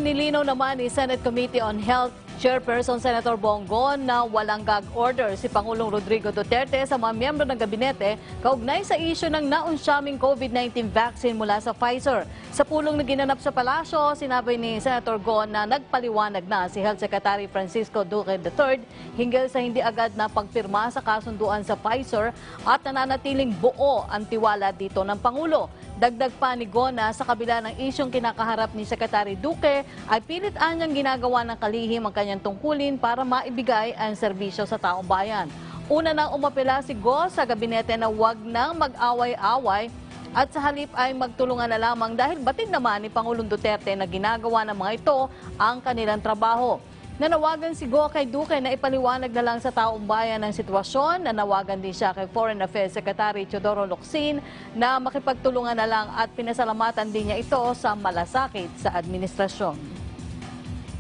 nilinaw naman ni Senate Committee on Health Chairperson Senator Bongo na walang gag order si Pangulong Rodrigo Duterte sa mga miyembro ng gabinete kaugnay sa isyu ng naunsyaming COVID-19 vaccine mula sa Pfizer. Sa pulong na ginanap sa palasyo, sinabi ni Senator Go na nagpaliwanag na si Health Secretary Francisco Duque III hinggil sa hindi agad na pagpirma sa kasunduan sa Pfizer at nananatiling buo ang tiwala dito ng Pangulo. Dagdag pa ni Go na sa kabila ng isyong kinakaharap ni Secretary Duque ay pilit anyang ginagawa ng kalihim ang kanyang tungkulin para maibigay ang serbisyo sa taong bayan. Una nang umapela si Go sa gabinete na huwag nang mag-away-away at sa halip ay magtulungan na lamang dahil batid naman ni Pangulong Duterte na ginagawa ng mga ito ang kanilang trabaho. Nanawagan si Go kay Duque na ipaliwanag na lang sa taong bayan ang sitwasyon. Nanawagan din siya kay Foreign Affairs Secretary Teodoro Locsin na makipagtulungan na lang at pinasalamatan din niya ito sa malasakit sa administrasyon.